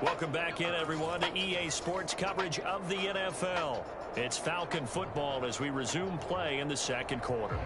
Welcome back in, everyone, to EA Sports coverage of the NFL. It's Falcon football as we resume play in the second quarter.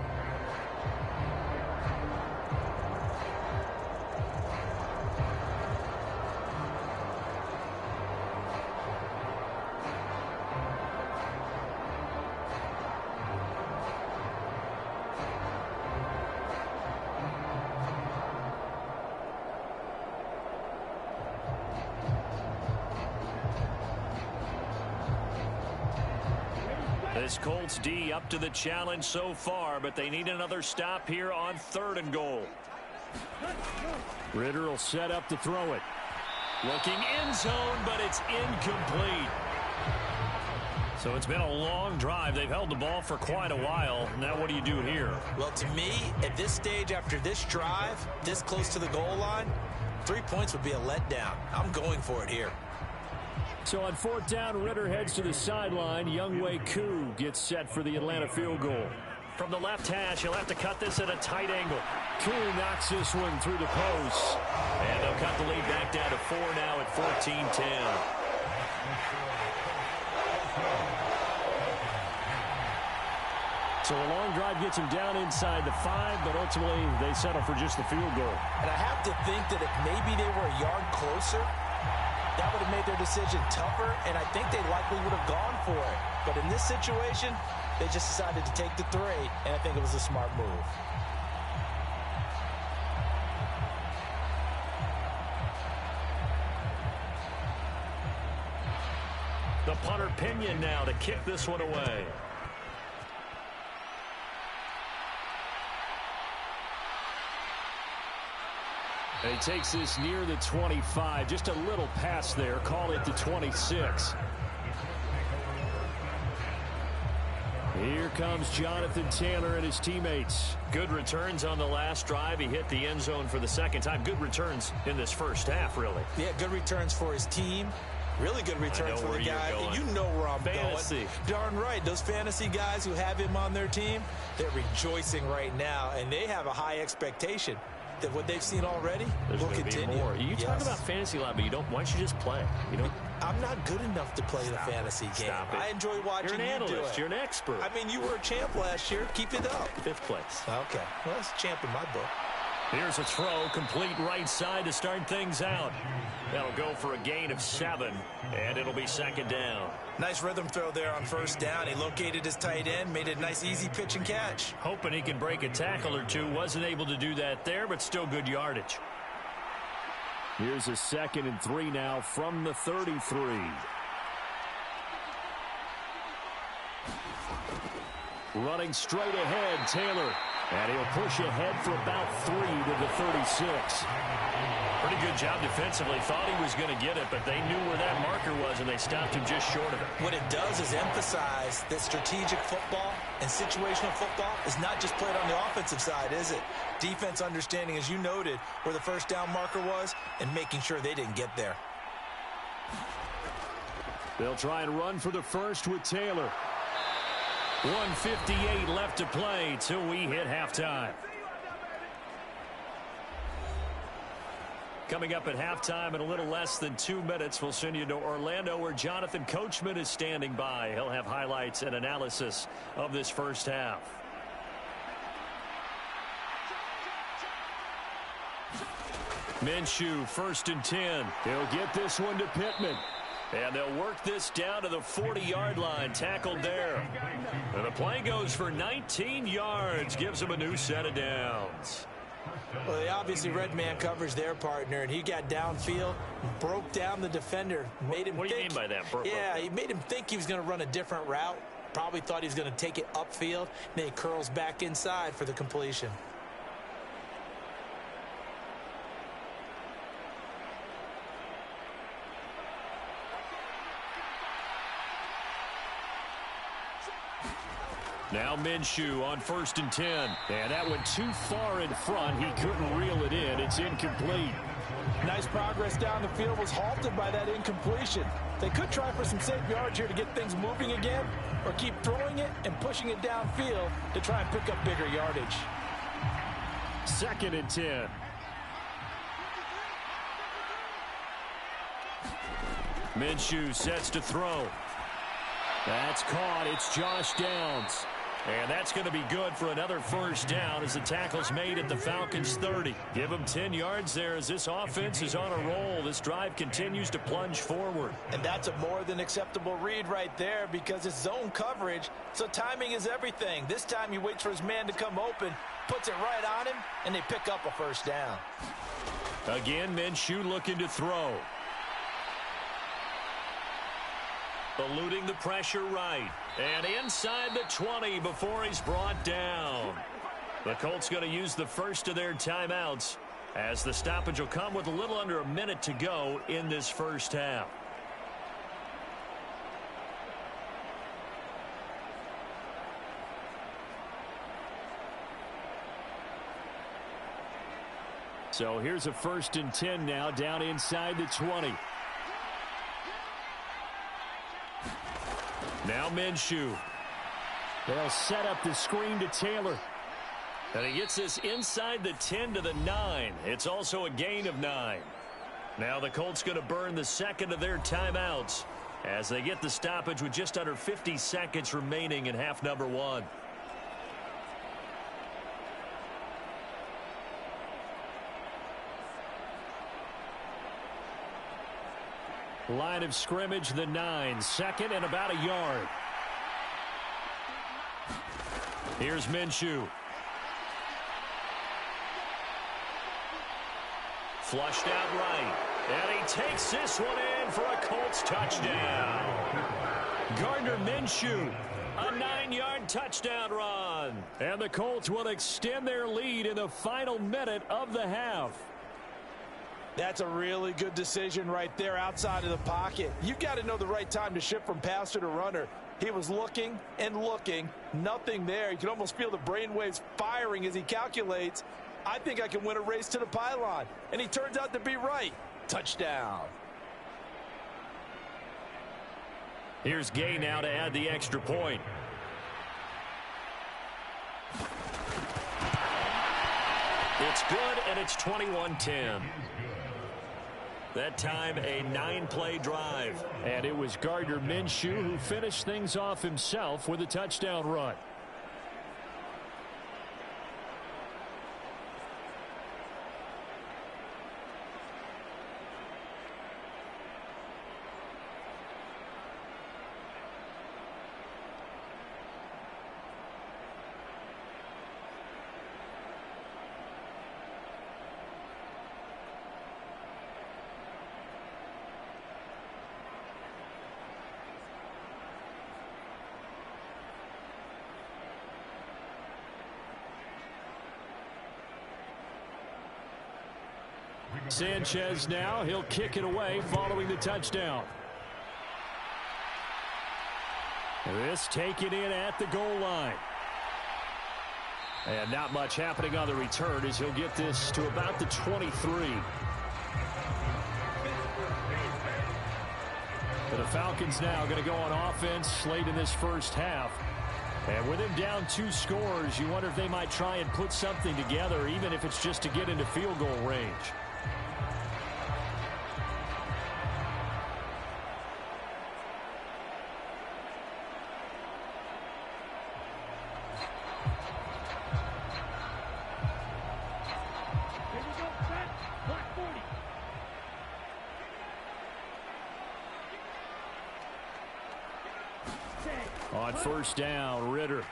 This Colts D up to the challenge so far, but they need another stop here on 3rd and goal. Ritter will set up to throw it. Looking end zone, but it's incomplete. So it's been a long drive. They've held the ball for quite a while. Now what do you do here? Well, to me, at this stage after this drive, this close to the goal line, 3 points would be a letdown. I'm going for it here. So on 4th down, Ritter heads to the sideline. Younghoe Koo gets set for the Atlanta field goal. From the left hash, he'll have to cut this at a tight angle. Koo knocks this one through the post. And they'll cut the lead back down to 4 now at 14-10. So a long drive gets him down inside the 5, but ultimately they settle for just the field goal. And I have to think that if maybe they were a yard closer, that would have made their decision tougher, and I think they likely would have gone for it. But in this situation, they just decided to take the 3, and I think it was a smart move. The punter Pinion now to kick this one away. And he takes this near the 25. Just a little pass there. Call it the 26. Here comes Jonathan Taylor and his teammates. Good returns on the last drive. He hit the end zone for the second time. Good returns in this first half, really. Yeah, good returns for his team. Really good returns for the guy. You know where I'm going. Darn right. Those fantasy guys who have him on their team, they're rejoicing right now, and they have a high expectation that what they've seen already will continue. More. You talk about fantasy a lot, but you don't. Why don't you just play? You know, I'm not good enough to play the fantasy game. I enjoy watching you do it. You're an analyst. You're an expert. I mean, you were a champ last year. Keep it up. 5th place. Okay. Well, that's a champ in my book. Here's a throw, complete right side to start things out. That'll go for a gain of 7, and it'll be 2nd down. Nice rhythm throw there on 1st down. He located his tight end, made a nice easy pitch and catch. Hoping he can break a tackle or two. Wasn't able to do that there, but still good yardage. Here's a 2nd and 3 now from the 33. Running straight ahead, Taylor. And he'll push ahead for about 3 to the 36. Pretty good job defensively. Thought he was going to get it, but they knew where that marker was, and they stopped him just short of it. What it does is emphasize that strategic football and situational football is not just played on the offensive side, is it? Defense understanding, as you noted, where the 1st down marker was and making sure they didn't get there. They'll try and run for the 1st with Taylor. 1:58 left to play till we hit halftime. Coming up at halftime in a little less than 2 minutes, we'll send you to Orlando where Jonathan Coachman is standing by. He'll have highlights and analysis of this first half. Minshew, 1st and 10. He'll get this one to Pittman. And they'll work this down to the 40-yard line. Tackled there. And the play goes for 19 yards. Gives them a new set of downs. Well, they obviously read man coverage their partner, and he got downfield, broke down the defender, made him What do you mean by that? Yeah, he made him think he was going to run a different route. Probably thought he was going to take it upfield. Then he curls back inside for the completion. Now Minshew on 1st and 10. And that went too far in front. He couldn't reel it in. It's incomplete. Nice progress down the field was halted by that incompletion. They could try for some safe yards here to get things moving again, or keep throwing it and pushing it downfield to try and pick up bigger yardage. 2nd and 10. Minshew sets to throw. That's caught. It's Josh Downs. And that's going to be good for another first down as the tackle's made at the Falcons' 30. Give them 10 yards there as this offense is on a roll. This drive continues to plunge forward. And that's a more than acceptable read right there because it's zone coverage, so timing is everything. This time he waits for his man to come open, puts it right on him, and they pick up a first down. Again, Minshew looking to throw. Eluding the pressure right. And inside the 20 before he's brought down. The Colts going to use the first of their timeouts as the stoppage will come with a little under a minute to go in this first half. So here's a 1st and 10 now down inside the 20. Now Minshew. They'll set up the screen to Taylor. And he gets this inside the 10 to the 9. It's also a gain of 9. Now the Colts going to burn the second of their timeouts as they get the stoppage with just under 50 seconds remaining in half number 1. Line of scrimmage, the 9. 2nd and about a yard. Here's Minshew. Flushed out right. And he takes this one in for a Colts touchdown. Gardner Minshew, a 9-yard touchdown run. And the Colts will extend their lead in the final minute of the half. That's a really good decision right there outside of the pocket. You've got to know the right time to shift from passer to runner. He was looking and looking, nothing there. You can almost feel the brainwaves firing as he calculates, I think I can win a race to the pylon. And he turns out to be right. Touchdown. Here's Gay now to add the extra point. It's good, and it's 21-10. That time, a 9-play drive. And it was Gardner Minshew who finished things off himself with a touchdown run. Sanchez now, he'll kick it away following the touchdown. This taken in at the goal line. And not much happening on the return as he'll get this to about the 23. But the Falcons now going to go on offense late in this first half. And with him down 2 scores, you wonder if they might try and put something together, even if it's just to get into field goal range. On first down, Ritter.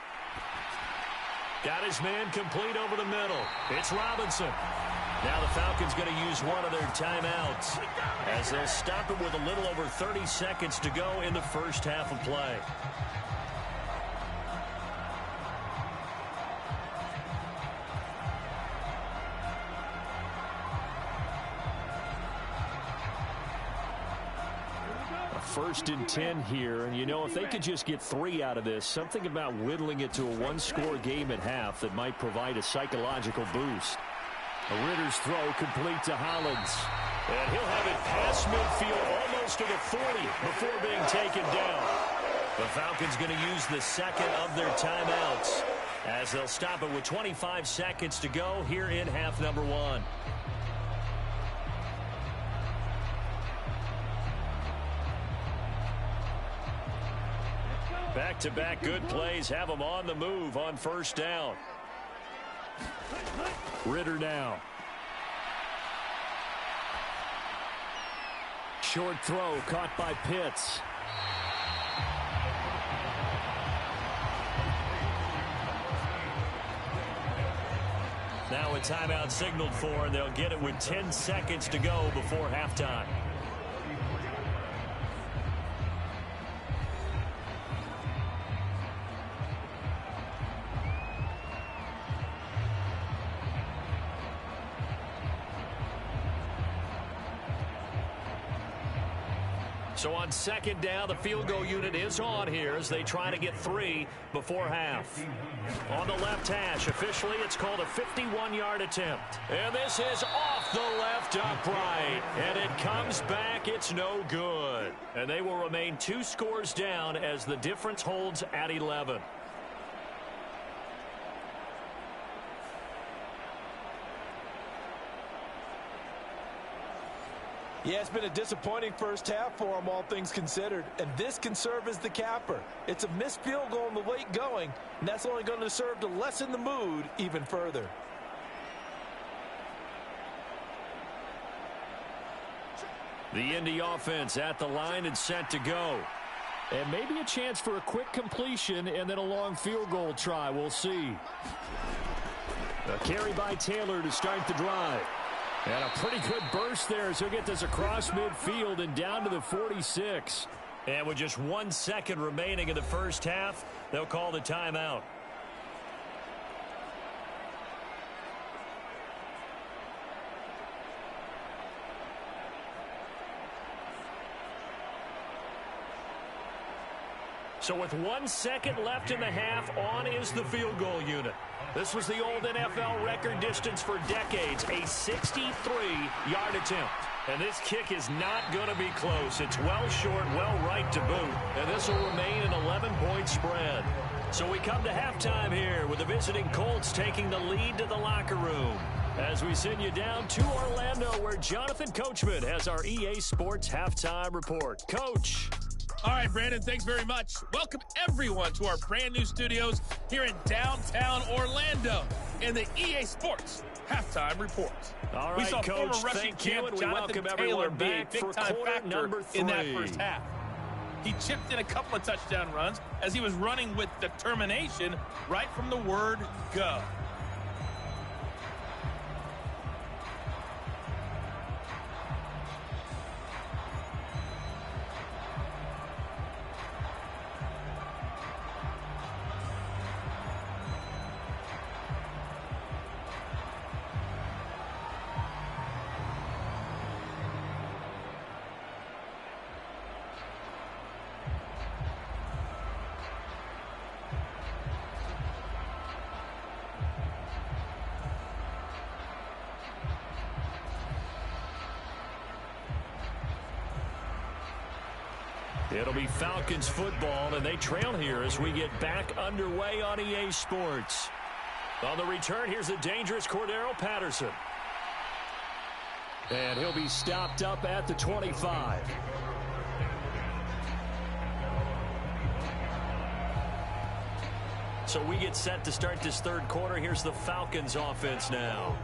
Got his man complete over the middle. It's Robinson. Now the Falcons going to use one of their timeouts as they'll stop it with a little over 30 seconds to go in the first half of play. First and 10 here, and you know, if they could just get 3 out of this, something about whittling it to a 1-score game at half that might provide a psychological boost. Ritter's throw complete to Hollins, and he'll have it past midfield almost to the 40 before being taken down. The Falcons going to use the second of their timeouts as they'll stop it with 25 seconds to go here in half number 1. Back-to-back good plays have them on the move on first down. Ritter now. Short throw caught by Pitts. Now a timeout signaled for, and they'll get it with 10 seconds to go before halftime. So on second down, the field goal unit is on here as they try to get 3 before half. On the left hash, officially it's called a 51-yard attempt. And this is off the left upright. And it comes back, it's no good. And they will remain 2 scores down as the difference holds at 11. Yeah, it's been a disappointing first half for them, all things considered. And this can serve as the capper. It's a missed field goal in the late going, and that's only going to serve to lessen the mood even further. The Indy offense at the line and set to go. And maybe a chance for a quick completion and then a long field goal try. We'll see. A carry by Taylor to start the drive. And a pretty good burst there as he'll get this across midfield and down to the 46. And with just 1 second remaining in the first half, they'll call the timeout. So with 1 second left in the half, on is the field goal unit. This was the old NFL record distance for decades, a 63-yard attempt. And this kick is not going to be close. It's well short, well right to boot. And this will remain an 11-point spread. So we come to halftime here with the visiting Colts taking the lead to the locker room. As we send you down to Orlando, where Jonathan Coachman has our EA Sports Halftime Report. Coach. All right, Brandon, thanks very much. Welcome, everyone, to our brand-new studios here in downtown Orlando in the EA Sports Halftime Report. All right, we saw Coach, former rushing champ Jonathan Taylor be a big-time factor in that first half. He chipped in a couple of touchdown runs as he was running with determination right from the word go. It'll be Falcons football, and they trail here as we get back underway on EA Sports. On the return, here's the dangerous Cordero Patterson. And he'll be stopped up at the 25. So we get set to start this third quarter. Here's the Falcons offense now.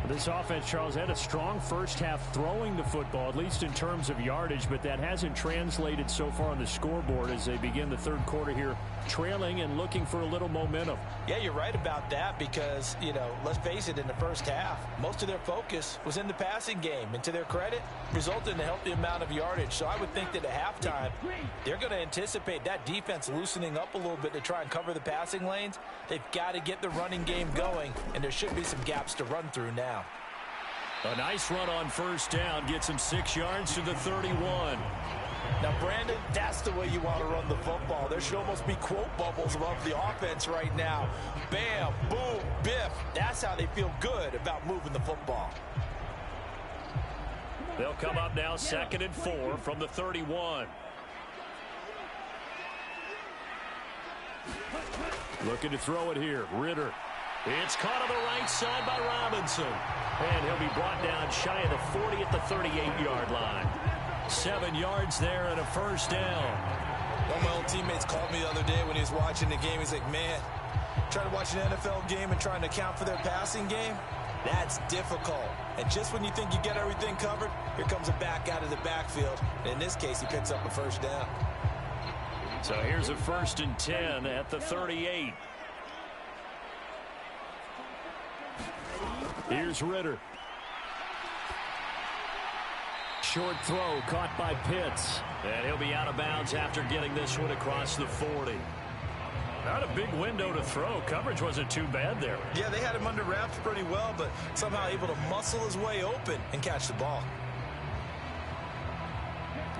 This offense, Charles, had a strong first half throwing the football, at least in terms of yardage, but that hasn't translated so far on the scoreboard as they begin the third quarter here, trailing and looking for a little momentum. Yeah, you're right about that because, you know, let's face it, in the first half, most of their focus was in the passing game, and to their credit, resulted in a healthy amount of yardage. So I would think that at halftime, they're going to anticipate that defense loosening up a little bit to try and cover the passing lanes. They've got to get the running game going, and there should be some gaps to run through now. A nice run on first down gets him 6 yards to the 31. Now, Brandon, that's the way you want to run the football. There should almost be quote bubbles above the offense right now. Bam, boom, biff. That's how they feel good about moving the football. They'll come up now 2nd and 4 from the 31. Looking to throw it here. Ritter. It's caught on the right side by Robinson. And he'll be brought down shy of the 40 at the 38-yard line. 7 yards there and a first down. One of my old teammates called me the other day when he was watching the game. He's like, man, trying to watch an NFL game and trying to account for their passing game, that's difficult. And just when you think you get everything covered, here comes a back out of the backfield. And in this case, he picks up a first down. So here's a 1st and 10 at the 38. Here's Ritter. Short throw caught by Pitts. And he'll be out of bounds after getting this one across the 40. Not a big window to throw. Coverage wasn't too bad there. Yeah, they had him under wraps pretty well, but somehow able to muscle his way open and catch the ball.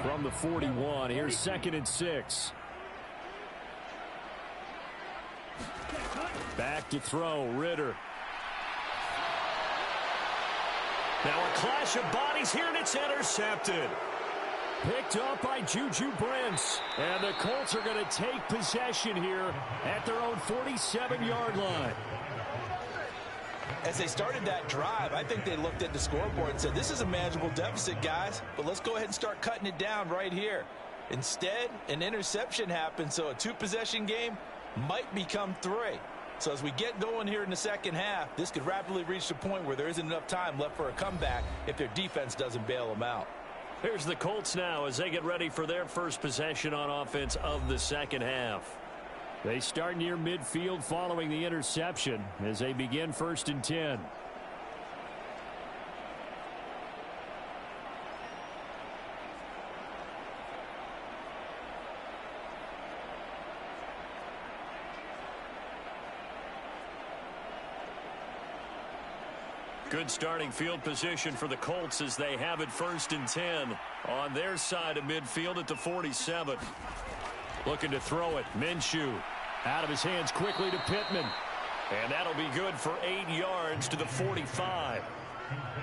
From the 41, here's 2nd and 6. Back to throw, Ritter. Now a clash of bodies here, and it's intercepted. Picked up by Juju Brents. And the Colts are going to take possession here at their own 47-yard line. As they started that drive, I think they looked at the scoreboard and said, this is a manageable deficit, guys, but let's go ahead and start cutting it down right here. Instead, an interception happened, so a 2-possession game might become 3. So as we get going here in the second half, this could rapidly reach the point where there isn't enough time left for a comeback if their defense doesn't bail them out. Here's the Colts now as they get ready for their first possession on offense of the second half. They start near midfield following the interception as they begin 1st and 10. Good starting field position for the Colts as they have it 1st and 10 on their side of midfield at the 47. Looking to throw it. Minshew out of his hands quickly to Pittman. And that'll be good for 8 yards to the 45.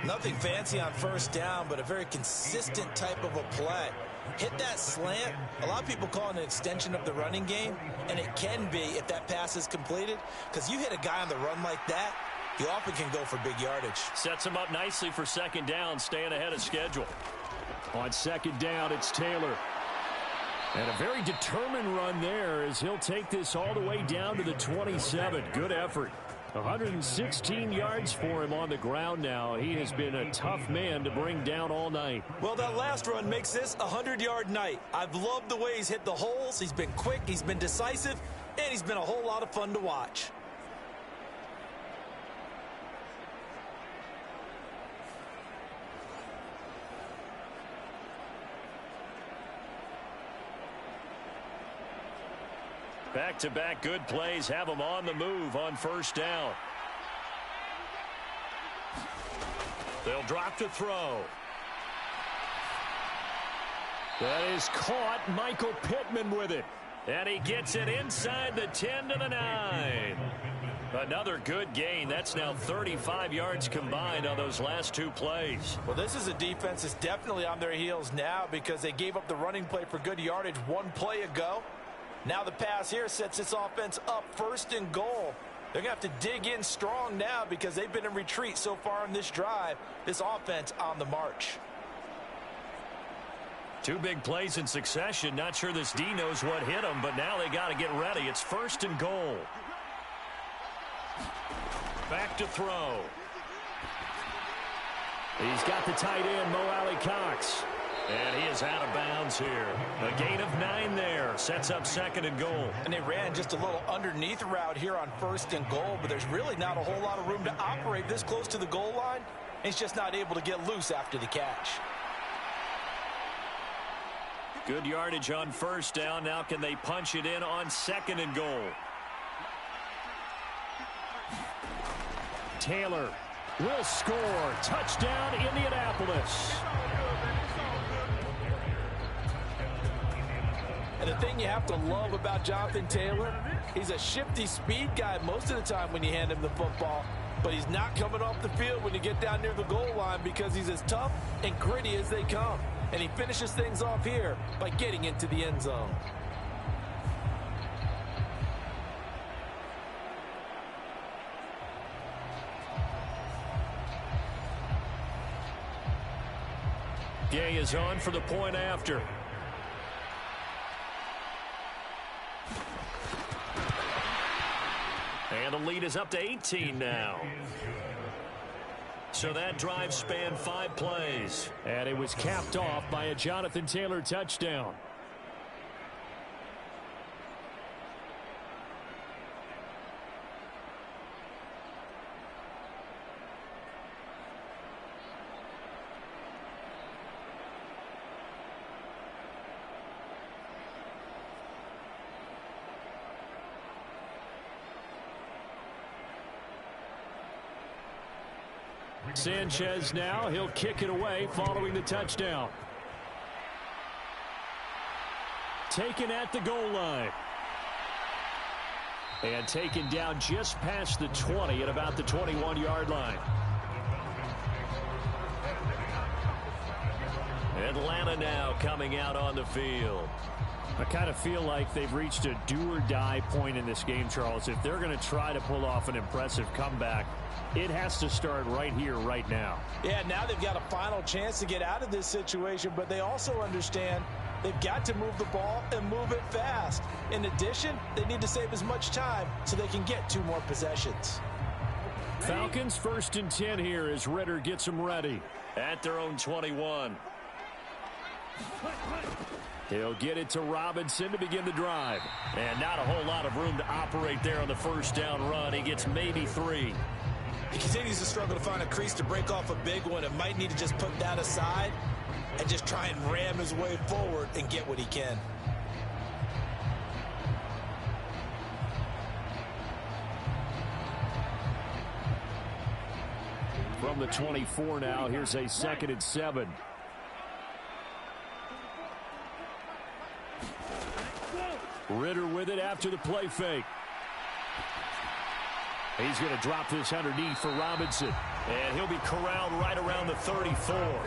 Nothing fancy on 1st down, but a very consistent type of a play. Hit that slant. A lot of people call it an extension of the running game, and it can be if that pass is completed, because you hit a guy on the run like that, he often can go for big yardage. Sets him up nicely for 2nd down, staying ahead of schedule. On 2nd down, it's Taylor. And a very determined run there as he'll take this all the way down to the 27. Good effort. 116 yards for him on the ground now. He has been a tough man to bring down all night. Well, that last run makes this a 100-yard night. I've loved the way he's hit the holes. He's been quick, he's been decisive, and he's been a whole lot of fun to watch. Back-to-back good plays have them on the move on 1st down. They'll drop to throw. That is caught. Michael Pittman with it. And he gets it inside the 10 to the 9. Another good gain. That's now 35 yards combined on those last 2 plays. Well, this is a defense that's definitely on their heels now because they gave up the running play for good yardage 1 play ago. Now the pass here sets this offense up 1st and goal. They're going to have to dig in strong now because they've been in retreat so far in this drive. This offense on the march. 2 big plays in succession. Not sure this D knows what hit him, but now they got to get ready. It's 1st and goal. Back to throw. He's got the tight end, Mo Alley-Cox. And he is out of bounds here. A gain of 9 there. Sets up 2nd and goal. And they ran just a little underneath route here on 1st and goal, but there's really not a whole lot of room to operate this close to the goal line. He's just not able to get loose after the catch. Good yardage on 1st down. Now can they punch it in on 2nd and goal? Taylor will score. Touchdown, Indianapolis. And the thing you have to love about Jonathan Taylor, he's a shifty speed guy most of the time when you hand him the football. But he's not coming off the field when you get down near the goal line because he's as tough and gritty as they come. And he finishes things off here by getting into the end zone. Gay is on for the point after. lead is up to 18 now. So that drive spanned 5 plays. And it was capped off by a Jonathan Taylor touchdown. Sanchez now, he'll kick it away following the touchdown. Taken at the goal line. And taken down just past the 20 at about the 21-yard line. Atlanta now coming out on the field. I kind of feel like they've reached a do-or-die point in this game, Charles. If they're going to try to pull off an impressive comeback, it has to start right here, right now. Yeah, now they've got a final chance to get out of this situation, but they also understand they've got to move the ball and move it fast. In addition, they need to save as much time so they can get 2 more possessions. Falcons 1st and 10 here as Ritter gets them ready at their own 21. He'll get it to Robinson to begin the drive. And not a whole lot of room to operate there on the first down run. He gets maybe 3. He continues to struggle to find a crease to break off a big one and might need to just put that aside and just try and ram his way forward and get what he can. From the 24 now, here's a 2nd and 7. Ritter with it after the play fake. He's going to drop this underneath for Robinson. And he'll be corralled right around the 34.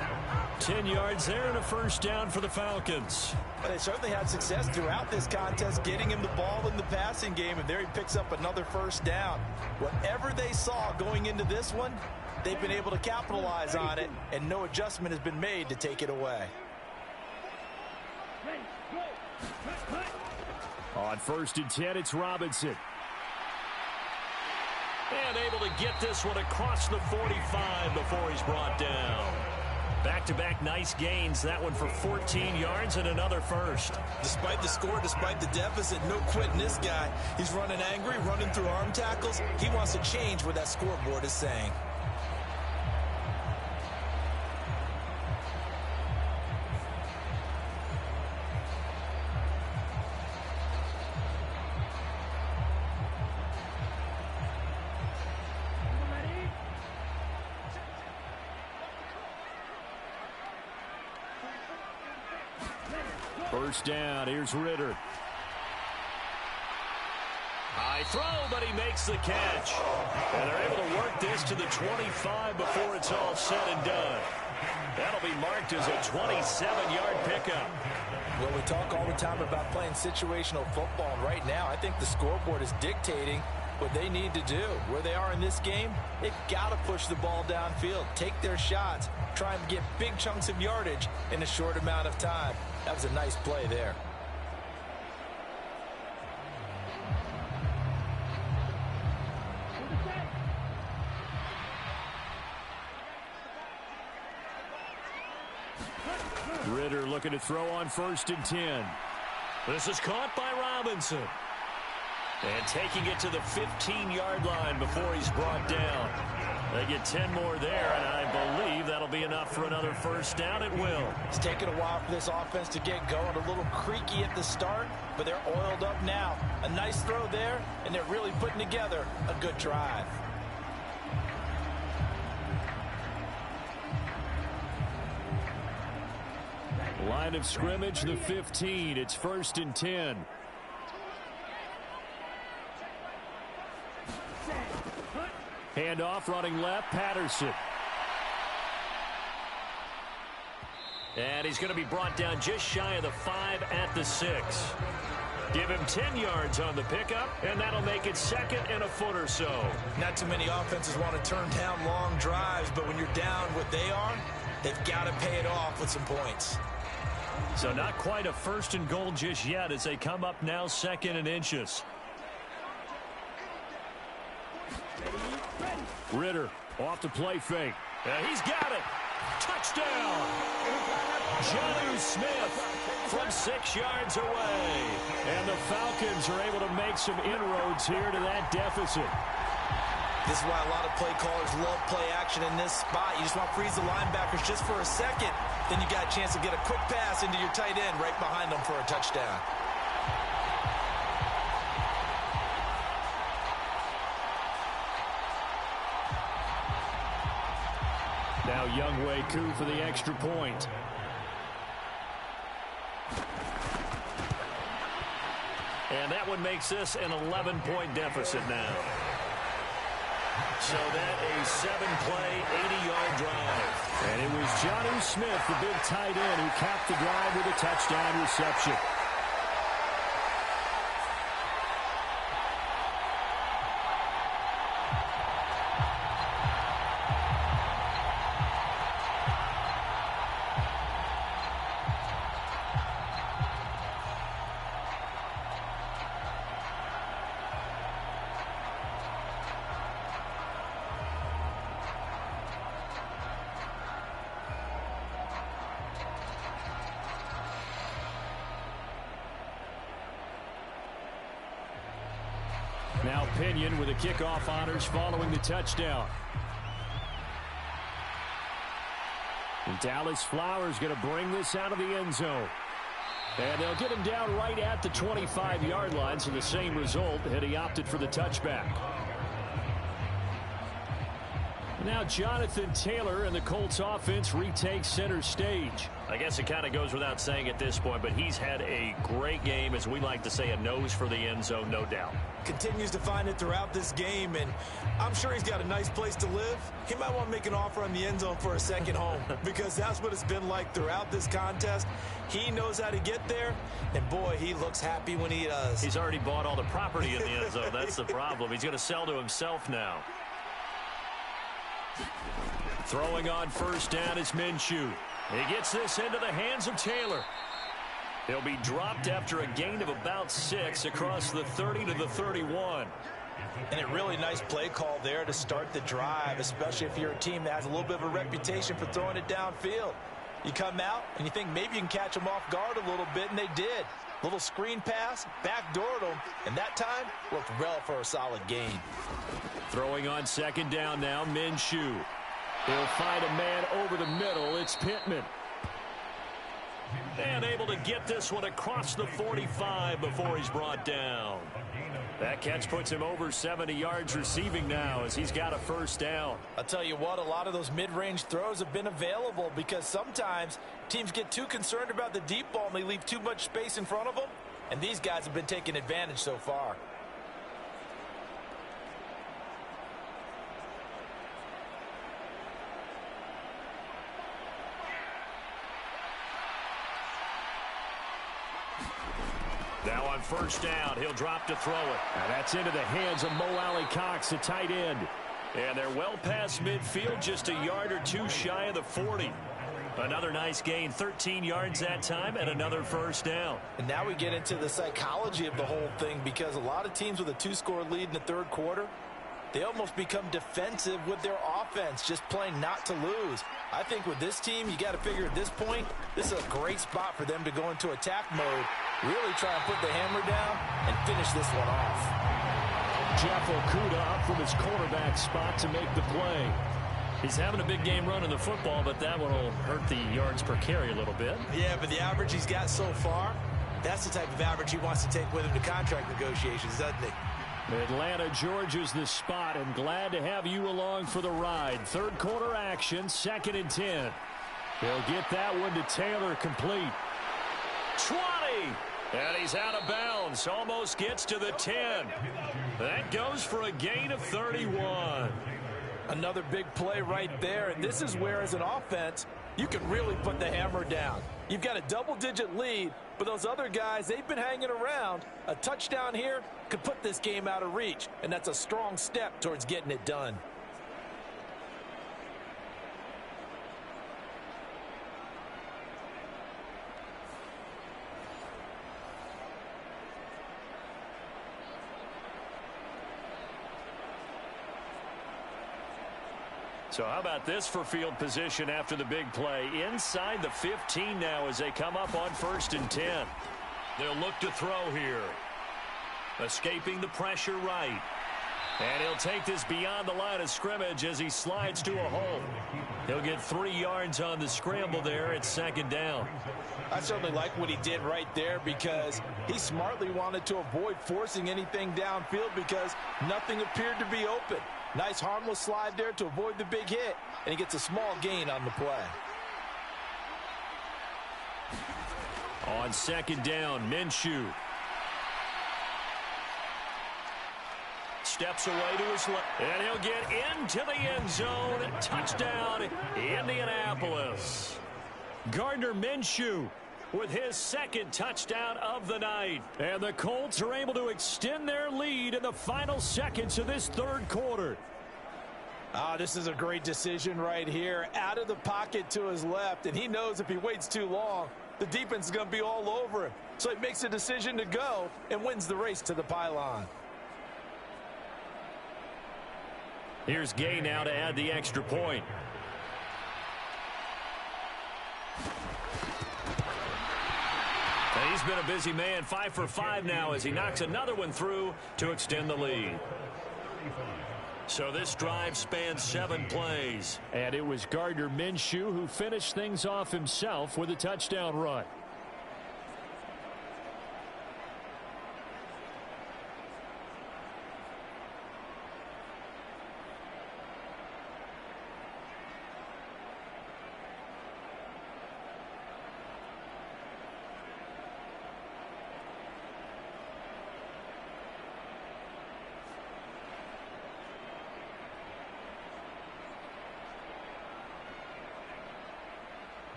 10 yards there and a first down for the Falcons. Well, they certainly had success throughout this contest getting him the ball in the passing game, and there he picks up another first down. Whatever they saw going into this one, they've been able to capitalize on it, and no adjustment has been made to take it away. On 1st and 10, it's Robinson. And able to get this one across the 45 before he's brought down. Back-to-back nice gains. That one for 14 yards and another first. Despite the score, despite the deficit, no quitting this guy. He's running angry, running through arm tackles. He wants to change what that scoreboard is saying. First down, here's Ritter. High throw, but he makes the catch. And they're able to work this to the 25 before it's all said and done. That'll be marked as a 27-yard pickup. Well, we talk all the time about playing situational football, and right now I think the scoreboard is dictating what they need to do. Where they are in this game, they've got to push the ball downfield, take their shots, try and get big chunks of yardage in a short amount of time. That was a nice play there. Ritter looking to throw on 1st and 10. This is caught by Robinson. And taking it to the 15-yard line before he's brought down. They get 10 more there, and I believe that'll be enough for another first down. It will. It's taken a while for this offense to get going. A little creaky at the start, but they're oiled up now. A nice throw there, and they're really putting together a good drive. Line of scrimmage, the 15. It's 1st and 10. Handoff running left, Patterson. And he's going to be brought down just shy of the 5 at the 6. Give him 10 yards on the pickup, and that'll make it 2nd and a foot or so. Not too many offenses want to turn down long drives, but when you're down what they are, they've got to pay it off with some points. So not quite a 1st and goal just yet as they come up now 2nd and inches. Ritter off the play fake. He's got it. Touchdown. Jonnu Smith from 6 yards away. And the Falcons are able to make some inroads here to that deficit. This is why a lot of play callers love play action in this spot. You just want to freeze the linebackers just for a second. Then you got a chance to get a quick pass into your tight end right behind them for a touchdown. Now Younghoe Koo for the extra point. And that one makes this an 11-point deficit now. So that a 7-play, 80-yard drive. And it was Jonnu Smith, the big tight end, who capped the drive with a touchdown reception. Now Pinion with the kickoff honors following the touchdown. And Dallas Flowers going to bring this out of the end zone. And they'll get him down right at the 25-yard line, so the same result had he opted for the touchback. Now Jonathan Taylor and the Colts offense retakes center stage. I guess it kind of goes without saying at this point, but he's had a great game, as we like to say, a nose for the end zone, no doubt. Continues to find it throughout this game, and I'm sure he's got a nice place to live. He might want to make an offer on the end zone for a second home, because that's what it's been like throughout this contest. He knows how to get there, and boy, he looks happy when he does. He's already bought all the property in the end zone. That's the problem. He's going to sell to himself now. Throwing on first down is Minshew. He gets this into the hands of Taylor. He'll be dropped after a gain of about 6 across the 30 to the 31. And a really nice play call there to start the drive, especially if you're a team that has a little bit of a reputation for throwing it downfield. You come out and you think maybe you can catch them off guard a little bit, and they did. Little screen pass, backdoored them, and that time worked well for a solid gain. Throwing on second down now, Minshew. He'll find a man over the middle. It's Pittman. And able to get this one across the 45 before he's brought down. That catch puts him over 70 yards receiving now as he's got a first down. I'll tell you what, a lot of those mid-range throws have been available because sometimes teams get too concerned about the deep ball and they leave too much space in front of them. And these guys have been taking advantage so far. Now on first down, he'll drop to throw it. Now that's into the hands of Mo Alley-Cox, the tight end. And they're well past midfield, just a yard or two shy of the 40. Another nice gain, 13 yards that time, and another first down. And now we get into the psychology of the whole thing, because a lot of teams with a 2-score lead in the third quarter, they almost become defensive with their offense, just playing not to lose. I think with this team, you got to figure at this point, this is a great spot for them to go into attack mode, really try and put the hammer down and finish this one off. Jeff Okudah up from his cornerback spot to make the play. He's having a big game running the football, but that one will hurt the yards per carry a little bit. Yeah, but the average he's got so far, that's the type of average he wants to take with him to contract negotiations, doesn't he? Atlanta, Georgia's the spot, and glad to have you along for the ride. Third quarter action, 2nd and 10. He'll get that one to Taylor, complete. 20! And he's out of bounds, almost gets to the 10. That goes for a gain of 31. Another big play right there, and this is where, as an offense, you can really put the hammer down. You've got a double-digit lead, but those other guys, they've been hanging around. A touchdown here could put this game out of reach, and that's a strong step towards getting it done. So how about this for field position after the big play? Inside the 15 now as they come up on 1st and 10. They'll look to throw here. Escaping the pressure right. And he'll take this beyond the line of scrimmage as he slides to a hole. He'll get 3 yards on the scramble there at 2nd down. I certainly like what he did right there because he smartly wanted to avoid forcing anything downfield because nothing appeared to be open. Nice harmless slide there to avoid the big hit, and he gets a small gain on the play. On 2nd down, Minshew. Steps away to his left, and he'll get into the end zone. Touchdown, Indianapolis. Gardner Minshew with his 2nd touchdown of the night. And the Colts are able to extend their lead in the final seconds of this 3rd quarter. This is a great decision right here. Out of the pocket to his left, and he knows if he waits too long, the defense is going to be all over him. So he makes a decision to go and wins the race to the pylon. Here's Gay now to add the extra point. And he's been a busy man, 5 for 5 now as he knocks another one through to extend the lead. So this drive spans 7 plays. And it was Gardner Minshew who finished things off himself with a touchdown run.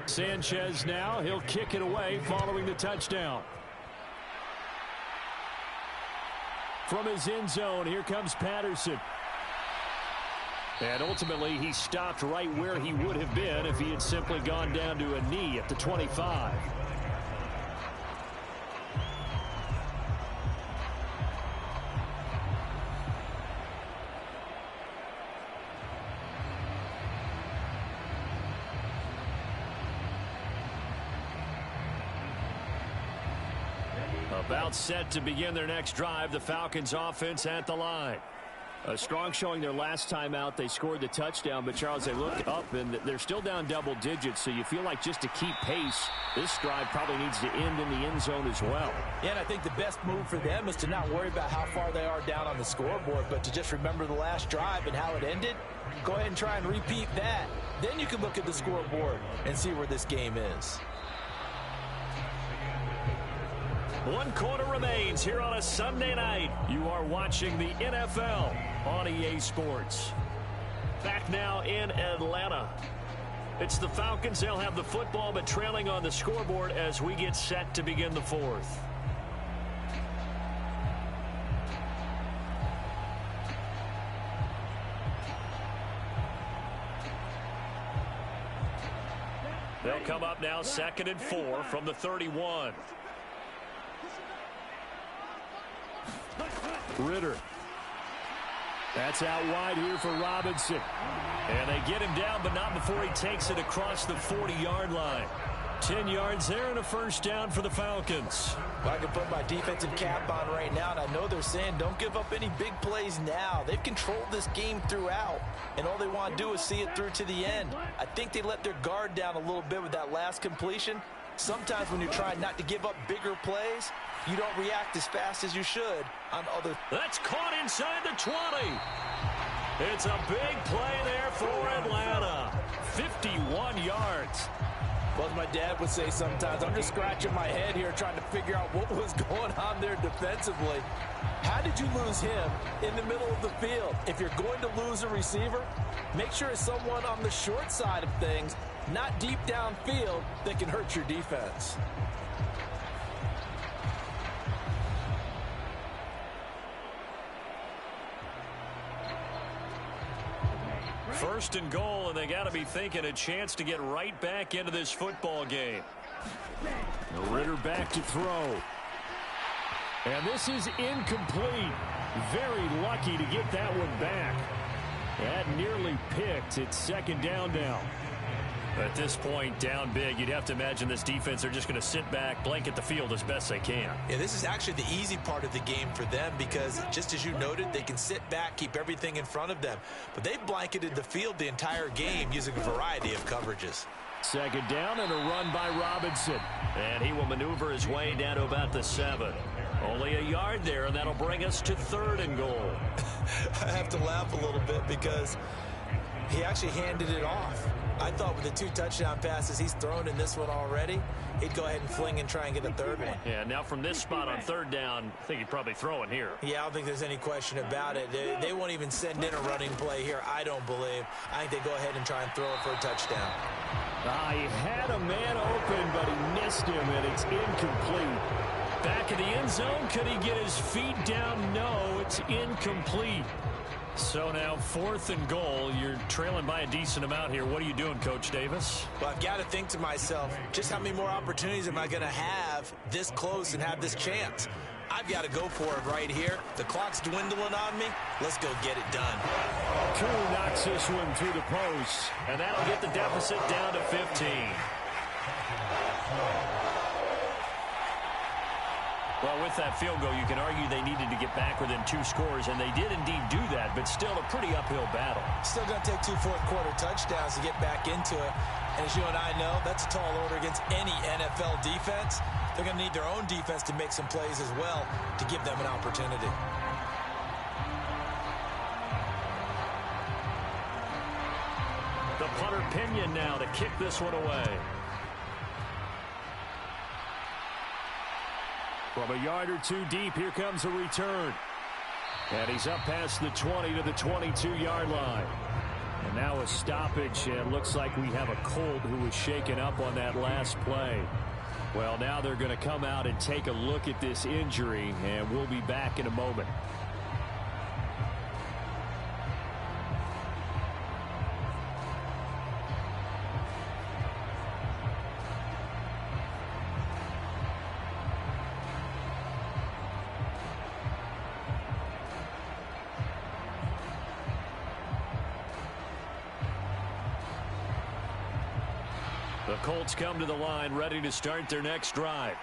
Sanchez now, he'll kick it away following the touchdown. From his end zone, here comes Patterson. And ultimately, he stopped right where he would have been if he had simply gone down to a knee at the 25. About set to begin their next drive, the Falcons offense at the line. A strong showing their last time out. They scored the touchdown, but Charles, they look up and they're still down double digits, so you feel like just to keep pace, this drive probably needs to end in the end zone as well. Yeah, and I think the best move for them is to not worry about how far they are down on the scoreboard, but to just remember the last drive and how it ended. Go ahead and try and repeat that. Then you can look at the scoreboard and see where this game is. 1 quarter remains here on a Sunday night. You are watching the NFL on EA Sports. Back now in Atlanta. It's the Falcons. They'll have the football, but trailing on the scoreboard as we get set to begin the 4th. They'll come up now 2nd and 4 from the 31. Ritter. That's out wide here for Robinson. And they get him down, but not before he takes it across the 40-yard line. 10 yards there and a 1st down for the Falcons. Well, I can put my defensive cap on right now, and I know they're saying don't give up any big plays now. They've controlled this game throughout, and all they want to do is see it through to the end. I think they let their guard down a little bit with that last completion. Sometimes when you're trying not to give up bigger plays, you don't react as fast as you should on other. That's caught inside the 20. It's a big play there for Atlanta. 51 yards. Well, as my dad would say sometimes, I'm just scratching my head here trying to figure out what was going on there defensively. How did you lose him in the middle of the field? If you're going to lose a receiver, make sure it's someone on the short side of things, not deep downfield, that can hurt your defense. First and goal, and they got to be thinking a chance to get right back into this football game. Ritter back to throw. And this is incomplete. Very lucky to get that one back. That nearly picked. It's second down now. At this point, down big, you'd have to imagine this defense are just going to sit back, blanket the field as best they can. Yeah, this is actually the easy part of the game for them because, just as you noted, they can sit back, keep everything in front of them. But they've blanketed the field the entire game using a variety of coverages. Second down and a run by Robinson. And he will maneuver his way down to about the 7. Only a yard there, and that'll bring us to 3rd and goal. I have to laugh a little bit because he actually handed it off. I thought with the 2 touchdown passes he's thrown in this one already, he'd go ahead and fling and try and get a 3rd one. Yeah, now from this spot on 3rd down, I think he'd probably throw it here. Yeah, I don't think there's any question about it. They won't even send in a running play here, I don't believe. I think they go ahead and try and throw it for a touchdown. He had a man open, but he missed him, and it's incomplete. Back in the end zone, could he get his feet down? No, it's incomplete. So now 4th and goal. You're trailing by a decent amount here. What are you doing, Coach Davis? Well, I've got to think to myself, just how many more opportunities am I going to have this close and have this chance? I've got to go for it right here. The clock's dwindling on me. Let's go get it done. Koo knocks this one through the post. And that'll get the deficit down to 15. Well, with that field goal, you can argue they needed to get back within 2 scores, and they did indeed do that, but still a pretty uphill battle. Still going to take 2 fourth-quarter touchdowns to get back into it. And as you and I know, that's a tall order against any NFL defense. They're going to need their own defense to make some plays as well to give them an opportunity. The punter Pinion now to kick this one away. From a yard or 2 deep, here comes a return. And he's up past the 20 to the 22-yard line. And now a stoppage, and it looks like we have a Colt who was shaken up on that last play. Well, now they're going to come out and take a look at this injury, and we'll be back in a moment. The Colts come to the line ready to start their next drive.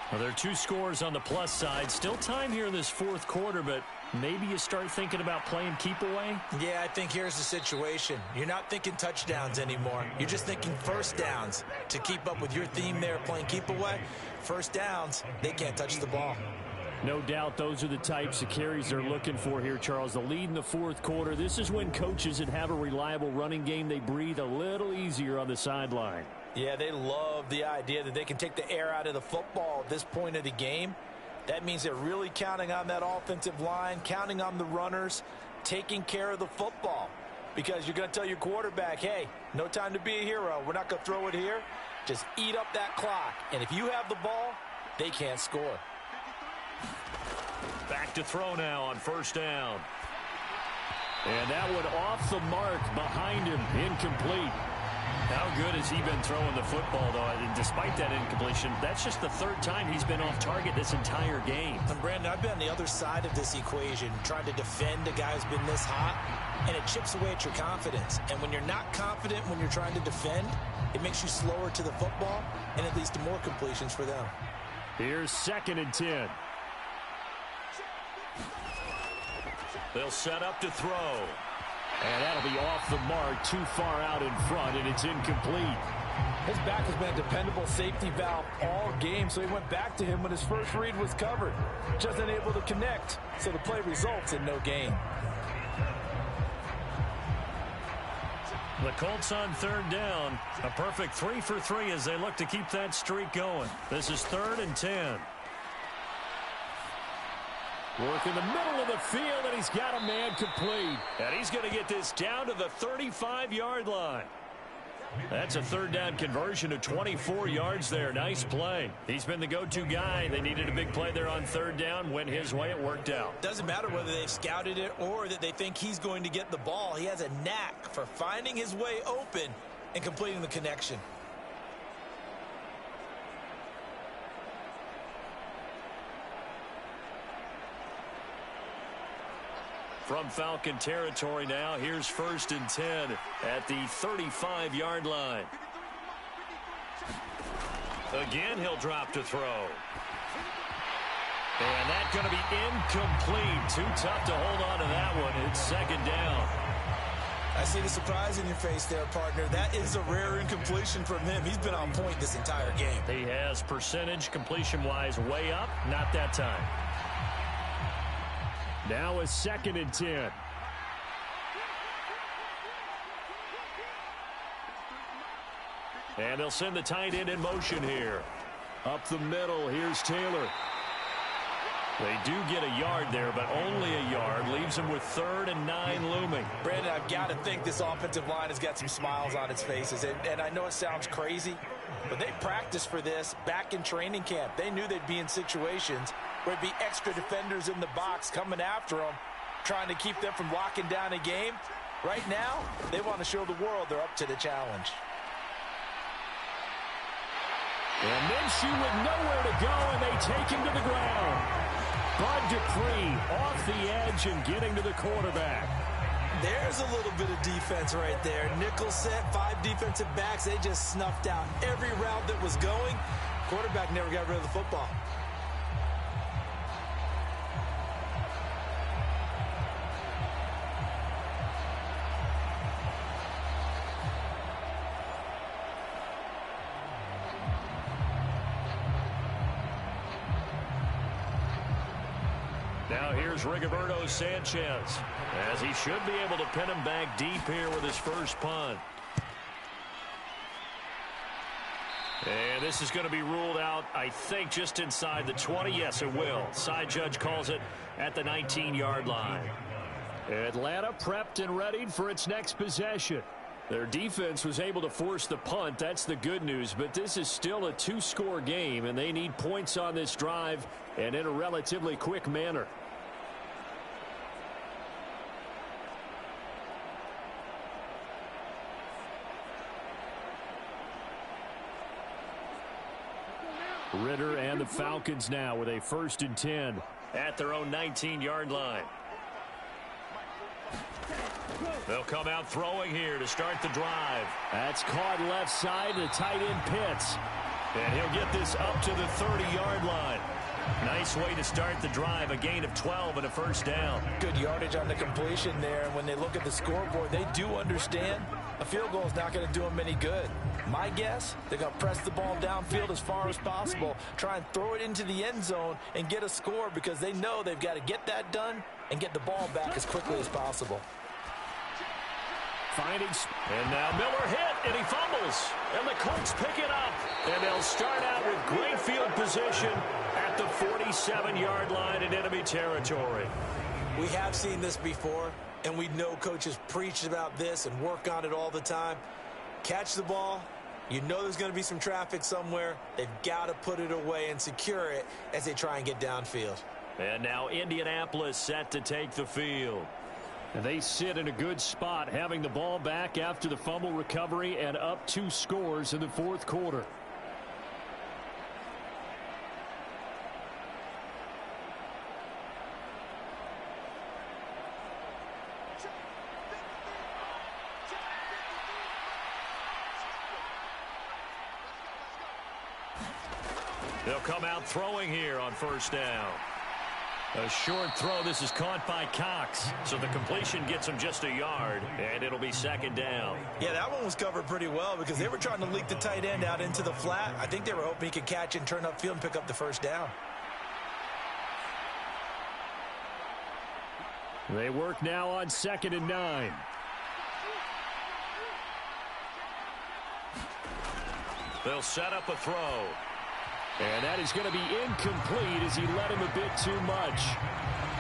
Well, there are 2 scores on the plus side. Still time here in this 4th quarter, but maybe you start thinking about playing keep away? Yeah, I think here's the situation. You're not thinking touchdowns anymore. You're just thinking first downs. To keep up with your theme there, playing keep away, first downs, they can't touch the ball. No doubt those are the types of carries they're looking for here, Charles. The lead in the 4th quarter. This is when coaches that have a reliable running game, they breathe a little easier on the sideline. Yeah, they love the idea that they can take the air out of the football at this point of the game. That means they're really counting on that offensive line, counting on the runners, taking care of the football. Because you're going to tell your quarterback, hey, no time to be a hero. We're not going to throw it here. Just eat up that clock. And if you have the ball, they can't score. Back to throw now on 1st down. And that one off the mark behind him, incomplete. How good has he been throwing the football, though? And despite that incompletion, that's just the 3rd time he's been off target this entire game. And Brandon, I've been on the other side of this equation, trying to defend a guy who's been this hot, and it chips away at your confidence. And when you're not confident when you're trying to defend, it makes you slower to the football, and it leads to more completions for them. Here's 2nd and 10. They'll set up to throw. And that'll be off the mark, too far out in front, and it's incomplete. His back has been a dependable safety valve all game, so he went back to him when his first read was covered. Just unable to connect, so the play results in no gain. The Colts on 3rd down. A perfect 3 for 3 as they look to keep that streak going. This is 3rd and 10. Work in the middle of the field, and he's got a man complete. And he's going to get this down to the 35-yard line. That's a 3rd down conversion of 24 yards there. Nice play. He's been the go-to guy. They needed a big play there on 3rd down. Went his way. It worked out. Doesn't matter whether they've scouted it or that they think he's going to get the ball. He has a knack for finding his way open and completing the connection. From Falcon territory now, here's 1st and 10 at the 35-yard line. Again, he'll drop to throw. And that's going to be incomplete. Too tough to hold on to that one. It's 2nd down. I see the surprise in your face there, partner. That is a rare incompletion from him. He's been on point this entire game. He has percentage completion-wise way up. Not that time. Now a 2nd and 10. And they'll send the tight end in motion here. Up the middle, here's Taylor. They do get a yard there, but only a yard. Leaves them with 3rd and 9 looming. Brandon, I've got to think this offensive line has got some smiles on its faces. And I know it sounds crazy, but they practiced for this back in training camp. They knew they'd be in situations where there'd be extra defenders in the box coming after them, trying to keep them from locking down a game. Right now, they want to show the world they're up to the challenge. And Minshew with nowhere to go, and they take him to the ground. Bud Dupree off the edge and getting to the quarterback. There's a little bit of defense right there. Nickel set, 5 defensive backs. They just snuffed out every route that was going. Quarterback never got rid of the football. Now here's Rigoberto Sanchez, as he should be able to pin him back deep here with his first punt. And this is going to be ruled out, I think, just inside the 20. Yes, it will. Side judge calls it at the 19-yard line. Atlanta prepped and readied for its next possession. Their defense was able to force the punt. That's the good news. But this is still a 2-score game, and they need points on this drive and in a relatively quick manner. Ritter and the Falcons now with a 1st and 10 at their own 19-yard line. They'll come out throwing here to start the drive. That's caught left side. The tight end Pitts. And he'll get this up to the 30-yard line. Nice way to start the drive. A gain of 12 and a 1st down. Good yardage on the completion there. And when they look at the scoreboard, they do understand a field goal is not going to do them any good. My guess, they're going to press the ball downfield as far as possible, try and throw it into the end zone and get a score, because they know they've got to get that done and get the ball back as quickly as possible. And now Miller hit, and he fumbles. And the Colts pick it up. And they'll start out with great field position at the 47-yard line in enemy territory. We have seen this before, and we know coaches preach about this and work on it all the time. Catch the ball. You know there's going to be some traffic somewhere. They've got to put it away and secure it as they try and get downfield. And now Indianapolis set to take the field. And they sit in a good spot, having the ball back after the fumble recovery and up 2 scores in the 4th quarter. They'll come out throwing here on 1st down. A short throw. This is caught by Cox. So the completion gets him just a yard, and it'll be 2nd down. Yeah, that one was covered pretty well because they were trying to leak the tight end out into the flat. I think they were hoping he could catch and turn upfield and pick up the 1st down. They work now on 2nd and 9. They'll set up a throw. And that is going to be incomplete as he led him a bit too much.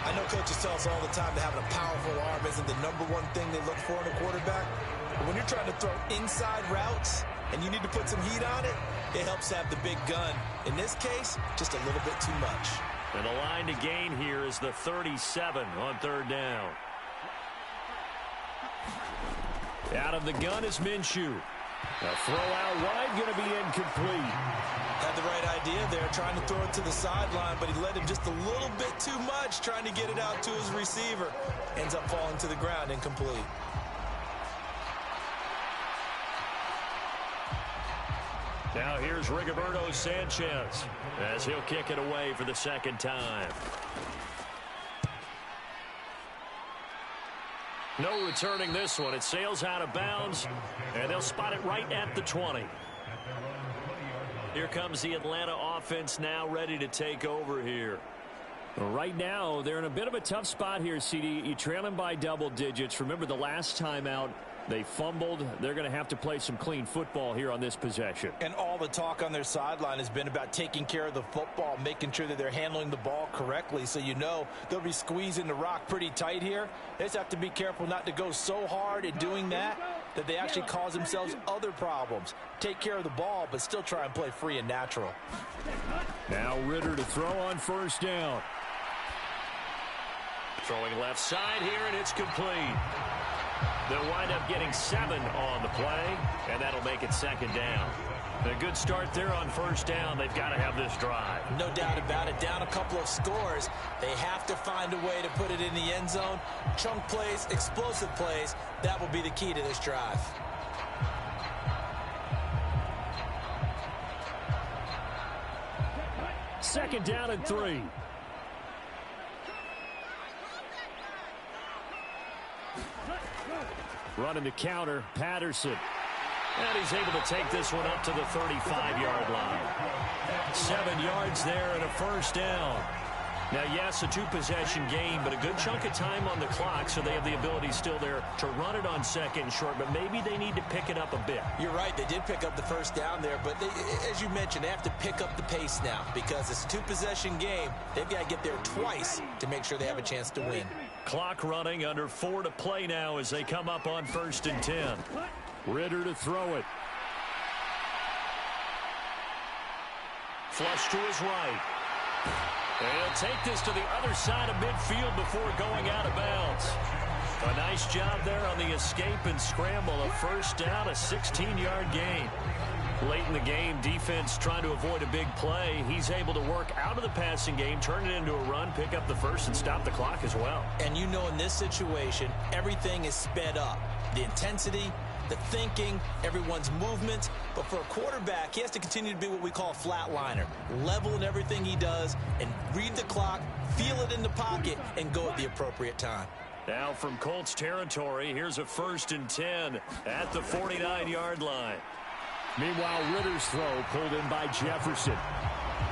I know coaches tell us all the time that having a powerful arm isn't the #1 thing they look for in a quarterback. But when you're trying to throw inside routes and you need to put some heat on it, it helps have the big gun. In this case, just a little bit too much. And the line to gain here is the 37 on 3rd down. Out of the gun is Minshew. A throw out wide, going to be incomplete. Had the right idea there, trying to throw it to the sideline, but he led him just a little bit too much, trying to get it out to his receiver. Ends up falling to the ground, incomplete. Now here's Rigoberto Sanchez as he'll kick it away for the second time. No returning this one. It sails out of bounds, and they'll spot it right at the 20. Here comes the Atlanta offense now ready to take over here. Right now, they're in a bit of a tough spot here, CD. You trail them by double digits. Remember the last time out, they fumbled. They're going to have to play some clean football here on this possession. And all the talk on their sideline has been about taking care of the football, making sure that they're handling the ball correctly. So you know they'll be squeezing the rock pretty tight here. They just have to be careful not to go so hard in doing that they actually cause themselves other problems. Take care of the ball, but still try and play free and natural. Now Ritter to throw on first down. Throwing left side here, and it's complete. They'll wind up getting 7 on the play, and that'll make it second down. A good start there on first down. They've got to have this drive. No doubt about it. Down a couple of scores. They have to find a way to put it in the end zone. Chunk plays, explosive plays. That will be the key to this drive. Second down and 3. Running the counter, Patterson. And he's able to take this one up to the 35-yard line. 7 yards there and a first down. Now, yes, a 2-possession game, but a good chunk of time on the clock, so they have the ability still there to run it on second and short, but maybe they need to pick it up a bit. You're right. They did pick up the first down there, but as you mentioned, they have to pick up the pace now because it's a 2-possession game. They've got to get there twice to make sure they have a chance to win. Clock running, under 4 to play now as they come up on 1st and 10. Ritter to throw it. Flush to his right. And he'll take this to the other side of midfield before going out of bounds. A nice job there on the escape and scramble. A first down, a 16-yard gain. Late in the game, defense trying to avoid a big play. He's able to work out of the passing game, turn it into a run, pick up the first, and stop the clock as well. And you know in this situation, everything is sped up. The intensity, the thinking, everyone's movements. But for a quarterback, he has to continue to be what we call a flatliner. Level in everything he does and read the clock, feel it in the pocket, and go at the appropriate time. Now from Colts territory, here's a 1st and 10 at the 49-yard line. Meanwhile, Ritter's throw pulled in by Jefferson.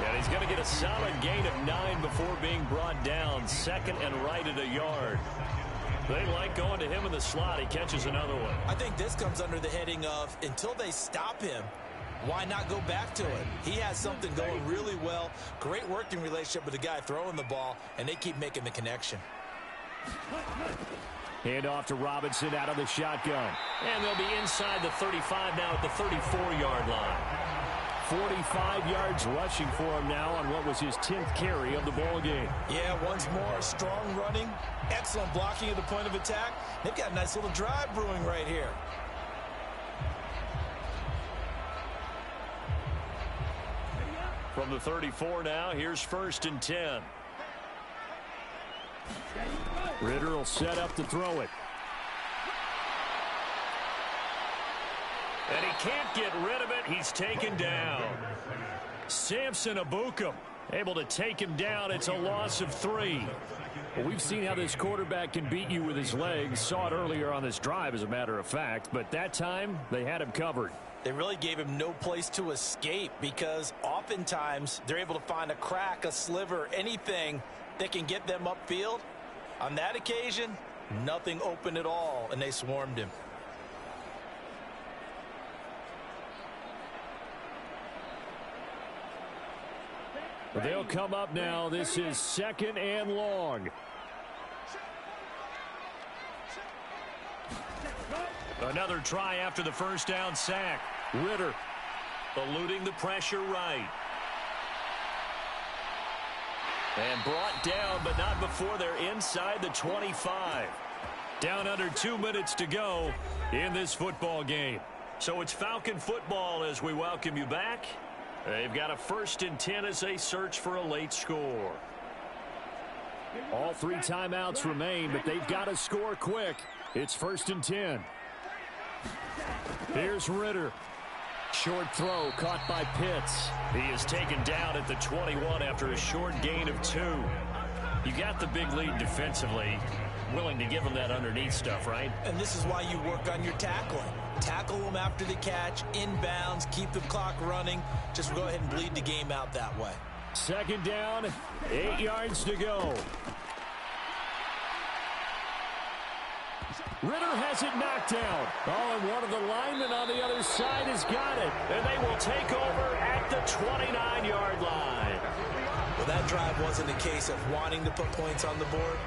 And he's going to get a solid gain of 9 before being brought down. Second and right at a yard. They like going to him in the slot. He catches another one. I think this comes under the heading of until they stop him, why not go back to it? He has something going really well. Great working relationship with the guy throwing the ball, and they keep making the connection. Hand off to Robinson out of the shotgun. And they'll be inside the 35 now at the 34-yard line. 45 yards rushing for him now on what was his 10th carry of the ball game. Yeah, once more, strong running, excellent blocking at the point of attack. They've got a nice little drive brewing right here. From the 34 now, here's 1st and 10. Ritter will set up to throw it. And he can't get rid of it. He's taken down. Samson Abukum able to take him down. It's a loss of 3. Well, we've seen how this quarterback can beat you with his legs. Saw it earlier on this drive, as a matter of fact. But that time, they had him covered. They really gave him no place to escape because oftentimes they're able to find a crack, a sliver, anything that can get them upfield. On that occasion, nothing open at all, and they swarmed him. They'll come up now. This is 2nd and long. Another try after the first down sack. Ritter eluding the pressure right. And brought down, but not before they're inside the 25. Down under 2 minutes to go in this football game. So it's Falcon football as we welcome you back. They've got a 1st and 10 as they search for a late score. All 3 timeouts remain, but they've got to score quick. It's 1st and 10. Here's Ritter. Short throw caught by Pitts. He is taken down at the 21 after a short gain of 2. You got the big lead defensively. Willing to give him that underneath stuff, right? And this is why you work on your tackling. Tackle them after the catch, inbounds, keep the clock running. Just go ahead and bleed the game out that way. 2nd down, 8 yards to go. Ritter has it knocked down. Oh, and one of the linemen on the other side has got it. And they will take over at the 29-yard line. Well, that drive wasn't a case of wanting to put points on the board.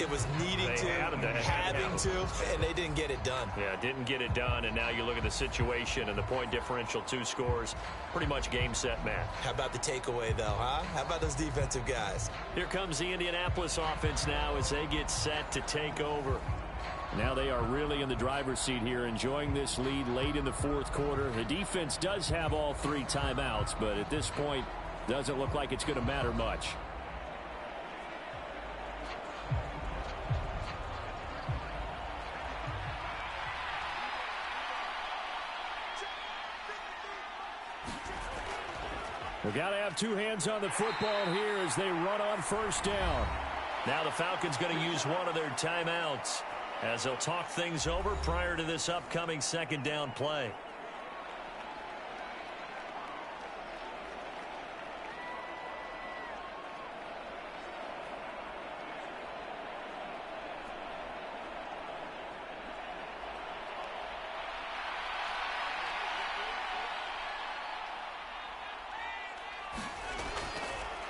It was needing to, having to, and they didn't get it done. Yeah, didn't get it done, and now you look at the situation and the point differential, 2 scores, pretty much game, set, match. How about the takeaway, though, huh? How about those defensive guys? Here comes the Indianapolis offense now as they get set to take over. Now they are really in the driver's seat here, enjoying this lead late in the 4th quarter. The defense does have all 3 timeouts, but at this point, doesn't look like it's going to matter much. We've got to have 2 hands on the football here as they run on 1st down. Now the Falcons going to use one of their timeouts as they'll talk things over prior to this upcoming 2nd down play.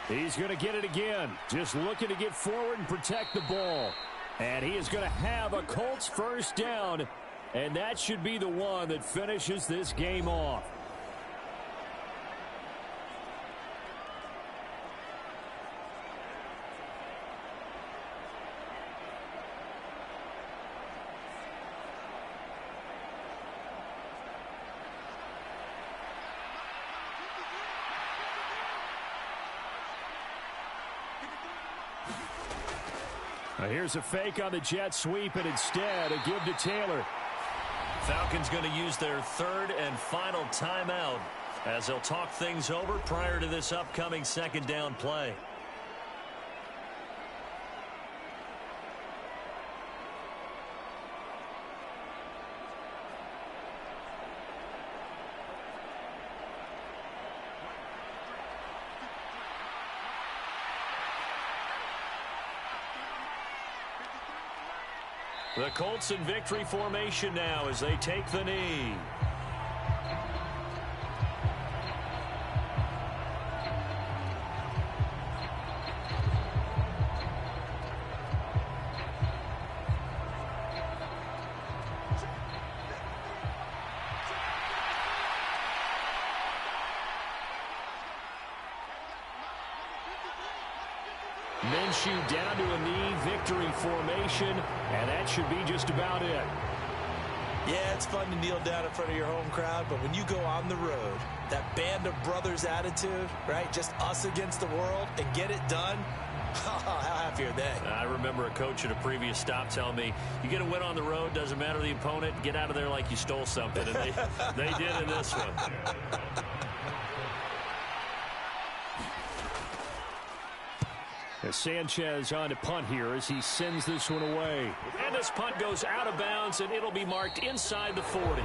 He's going to get it again. Just looking to get forward and protect the ball. And he is going to have a Colts 1st down. And that should be the one that finishes this game off. Here's a fake on the jet sweep, and instead a give to Taylor. Falcons going to use their 3rd and final timeout as they'll talk things over prior to this upcoming 2nd down play. The Colts in victory formation now as they take the knee. Minshew down to a knee, victory formation, and that should be just about it. Yeah, it's fun to kneel down in front of your home crowd, but when you go on the road, that band of brothers attitude, right, just us against the world, and get it done, how happy are they? I remember a coach at a previous stop telling me, you get a win on the road, doesn't matter the opponent, get out of there like you stole something, and they did in this one. Sanchez on to punt here as he sends this one away. And this punt goes out of bounds, and it'll be marked inside the 40. A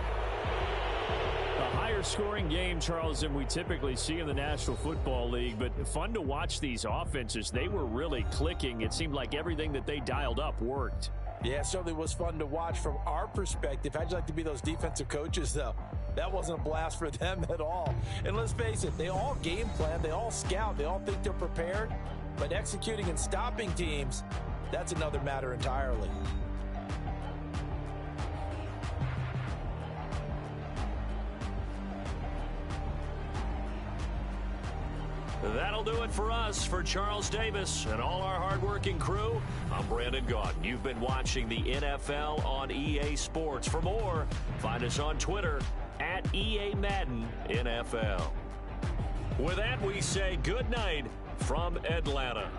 higher scoring game, Charles, than we typically see in the National Football League, but fun to watch these offenses. They were really clicking. It seemed like everything that they dialed up worked. Yeah, it certainly was fun to watch from our perspective. How'd you like to be those defensive coaches, though? That wasn't a blast for them at all. And let's face it, they all game plan, they all scout, they all think they're prepared. But executing and stopping teams, that's another matter entirely. That'll do it for us. For Charles Davis and all our hardworking crew, I'm Brandon Gaudin. You've been watching the NFL on EA Sports. For more, find us on Twitter at EA Madden NFL. With that, we say good night from Atlanta.